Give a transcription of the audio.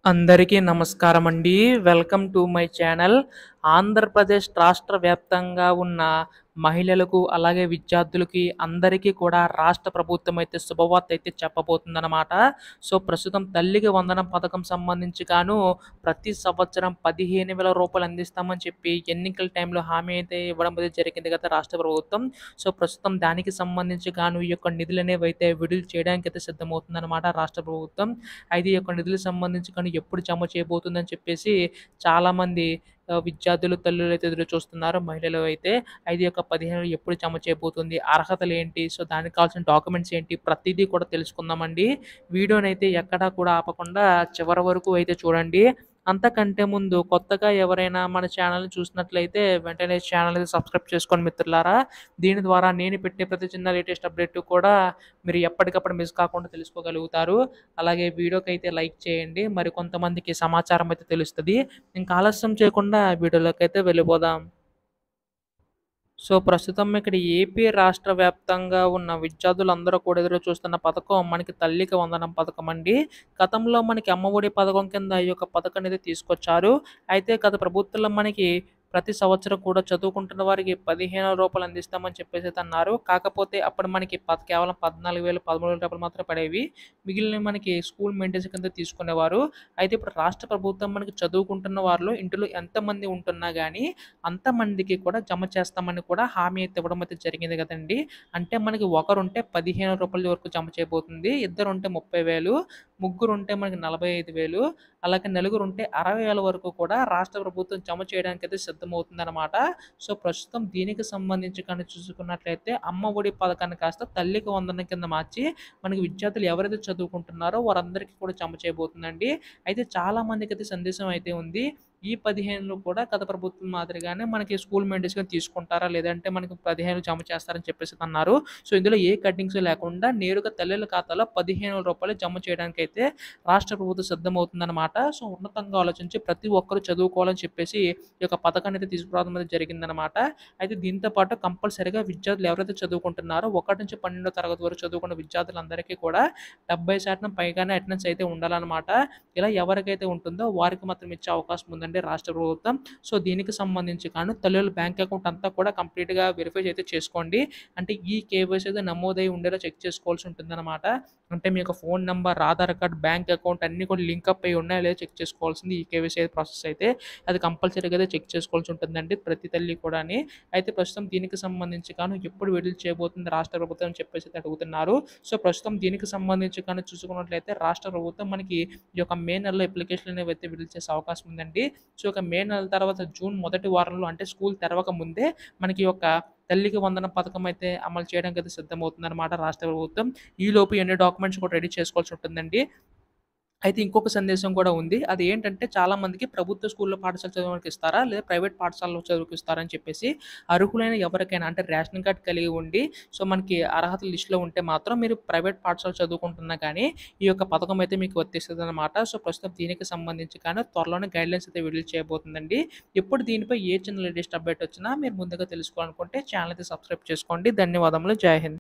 అందరికీ నమస్కారమండి. Welcome to my channel. Andhra Pradesh రాష్ట్ర వ్యాప్తంగా ఉన్న మహిళలకు, అలాగే విద్యార్థులకి అందరికీ కూడా రాష్ట్ర ప్రభుత్వం అయితే శుభవార్త అయితే చెప్పబోతుందనమాట. సో, ప్రస్తుతం తల్లికి వందనం పథకం సంబంధించి గాను ప్రతి సంవత్సరం 15,000 రూపాయలు అందిస్తామని చెప్పి ఎన్నికల టైంలో హామీ అయితే ఇవ్వడం అయితే జరిగింది కదా రాష్ట్ర ప్రభుత్వం. సో, ప్రస్తుతం దానికి సంబంధించి గాను ఈ యొక్క నిధులనేవైతే విడుదల చేయడానికైతే సిద్ధమవుతుందనమాట రాష్ట్ర ప్రభుత్వం. అయితే ఈ యొక్క నిధులకు సంబంధించి కానీ ఎప్పుడు జమ చేయబోతుందని చెప్పేసి చాలామంది విద్యార్థులు, తల్లులైతే ఎదురు చూస్తున్నారు. మహిళలు అయితే ఈ యొక్క 15 ఎప్పుడు జమ చేయబోతుంది? అర్హతలేంటి? సో, దానికి కావాల్సిన డాక్యుమెంట్స్ ఏంటి? ప్రతీదీ కూడా తెలుసుకుందామండి. వీడియోనైతే ఎక్కడా కూడా ఆపకుండా చివరి వరకు అయితే చూడండి. అంతకంటే ముందు కొత్తగా ఎవరైనా మన ఛానల్‌ని చూసినట్లయితే వెంటనే ఛానల్‌ని సబ్స్క్రైబ్ చేసుకోండి మిత్రులారా. దీని ద్వారా నేను పెట్టే ప్రతి చిన్న లేటెస్ట్ అప్డేట్ కూడా మీరు ఎప్పటికప్పుడు మిస్ కాకుండా తెలుసుకోగలుగుతారు. అలాగే వీడియోకైతే లైక్ చేయండి. మరి కొంతమందికి సమాచారం అయితే తెలుస్తది. ఇంకా ఆలస్యం చేయకుండా వీడియోలోకైతే వెళ్ళిపోదాం. సో, ప్రస్తుతం ఇక్కడ ఏపీ రాష్ట్ర వ్యాప్తంగా ఉన్న విద్యార్థులందరూ కూడా ఎదురు చూస్తున్న పథకం మనకి తల్లికి వందనం పథకం అండి. గతంలో మనకి అమ్మఒడి పథకం కింద ఈ యొక్క పథకం అనేది తీసుకొచ్చారు. అయితే గత ప్రభుత్వంలో మనకి ప్రతి సంవత్సరం కూడా చదువుకుంటున్న వారికి రూ. 15,000 అందిస్తామని చెప్పేసైతే అన్నారు. కాకపోతే అప్పుడు మనకి కేవలం 14,000, 13,000 మాత్రమే పడేవి. మిగిలినవి మనకి స్కూల్ మెయింటెనెన్స్ కింద తీసుకునేవారు. అయితే ఇప్పుడు రాష్ట్ర ప్రభుత్వం మనకి చదువుకుంటున్న వారిలో ఇంటిలో ఎంతమంది ఉంటున్నా గానీ అంతమందికి కూడా జమ చేస్తామని కూడా హామీ అయితే ఇవ్వడం అయితే జరిగింది కదండీ. అంటే మనకి ఒకరుంటే రూ. 15,000 వరకు జమ చేయబోతుంది. ఇద్దరుంటే 30,000, ముగ్గురుంటే మనకి 45,000, అలాగే నలుగురుంటే 60,000 వరకు కూడా రాష్ట్ర ప్రభుత్వం జమ చేయడానికైతే సిద్ధమవుతుందనమాట. సో, ప్రస్తుతం దీనికి సంబంధించి కానీ చూసుకున్నట్లయితే అమ్మ ఒడి పథకాన్ని కాస్త తల్లికి వందనం కింద మార్చి మనకి విద్యార్థులు ఎవరైతే చదువుకుంటున్నారో వారందరికీ కూడా జమ చేయబోతుందండి. అయితే చాలా మందికైతే సందేశం అయితే ఉంది. ఈ 15 కూడా గత ప్రభుత్వం మాదిరిగానే మనకి స్కూల్ మెయింటెనెన్స్‌గా తీసుకుంటారా? లేదంటే మనకి 15 జమ చేస్తారని చెప్పేసి అన్నారు. సో, ఇందులో ఏ కటింగ్స్ లేకుండా నేరుగా తల్లుల ఖాతాలో రూ. 15,000 జమ చేయడానికైతే రాష్ట్ర ప్రభుత్వం సిద్ధమవుతుందనమాట. సో, ఉన్నతంగా ఆలోచించి ప్రతి ఒక్కరు చదువుకోవాలని చెప్పేసి ఈ యొక్క పథకాన్ని అయితే తీసుకురావడం అనేది జరిగిందనమాట. అయితే దీంతో పాటు కంపల్సరీగా విద్యార్థులు ఎవరైతే చదువుకుంటున్నారో 1-12 తరగతి వరకు చదువుకున్న విద్యార్థులందరికీ కూడా 70% పైగానే అటెండెన్స్ అయితే ఉండాలనమాట. ఇలా ఎవరికైతే ఉంటుందో వారికి మాత్రం ఇచ్చే అవకాశం ఉందండి రాష్ట్ర ప్రభుత్వం. సో, దీనికి సంబంధించి గాను తల్లుల బ్యాంక్ అకౌంట్ అంతా కూడా కంప్లీట్‌గా వెరిఫై అయితే చేసుకోండి. అంటే ఈ కేవైసీ అయితే నమోదై ఉండేలా చెక్ చేసుకోవాల్సి ఉంటుందనమాట. అంటే మీ యొక్క phone number, Aadhaar card, bank account అన్నీ కూడా లింకప్ అయ్యి ఉన్నాయో లేదో చెక్ చేసుకోవాల్సింది ఈ కేవైసీ ప్రాసెస్ అయితే. అది కంపల్సరీగా అయితే చెక్ చేసుకోవాల్సి ఉంటుందండి ప్రతి తల్లి కూడాని. అయితే ప్రస్తుతం దీనికి సంబంధించి గాను ఎప్పుడు విడుదల చేయబోతుంది రాష్ట్ర ప్రభుత్వం అని చెప్పేసి అయితే అడుగుతున్నారు. సో, ప్రస్తుతం దీనికి సంబంధించి కానీ చూసుకున్నట్లయితే రాష్ట్ర ప్రభుత్వం మనకి ఈ యొక్క మే నెలలో అప్లికేషన్లు అనేవి అయితే విడుదల చేసే అవకాశం ఉందండి. సో, ఇక మే నెల తర్వాత జూన్ మొదటి వారంలో అంటే స్కూల్ తెరవక ముందే మనకి ఈ యొక్క తల్లికి వందనం పథకం అయితే అమలు చేయడానికైతే సిద్ధమవుతుందనమాట రాష్ట్ర ప్రభుత్వం. ఈలోపు ఇయన్నీ డాక్యుమెంట్స్ కూడా రెడీ చేసుకోవాల్సి ఉంటుందండి. అయితే ఇంకొక సందేశం కూడా ఉంది. అది ఏంటంటే చాలామందికి ప్రభుత్వ స్కూల్‌లో పాఠశాల చదవడానికి ఇస్తారా? లేదా ప్రైవేట్ పాఠశాలలో చదువుకిస్తారా? అని చెప్పేసి అర్హులైన ఎవరికైనా అంటే రేషన్ కార్డ్ కలిగి ఉండి సో, మనకి అర్హతల లిస్ట్‌లో ఉంటే మాత్రం మీరు ప్రైవేట్ పాఠశాల చదువుకుంటున్నా కానీ ఈ యొక్క పథకం అయితే మీకు వర్తిస్తదనమాట. సో, ప్రస్తుతం దీనికి సంబంధించి కానీ త్వరలోనే గైడ్‌లైన్స్ అయితే విడుదల చేయబోతుందండి. ఎప్పుడు దీనిపై ఏ చిన్న లేటెస్ట్ అప్డేట్ వచ్చినా మీరు ముందుగా తెలుసుకోవాలనుకుంటే ఛానెల్ అయితే సబ్స్క్రైబ్ చేసుకోండి. ధన్యవాదములు. జై హింద్.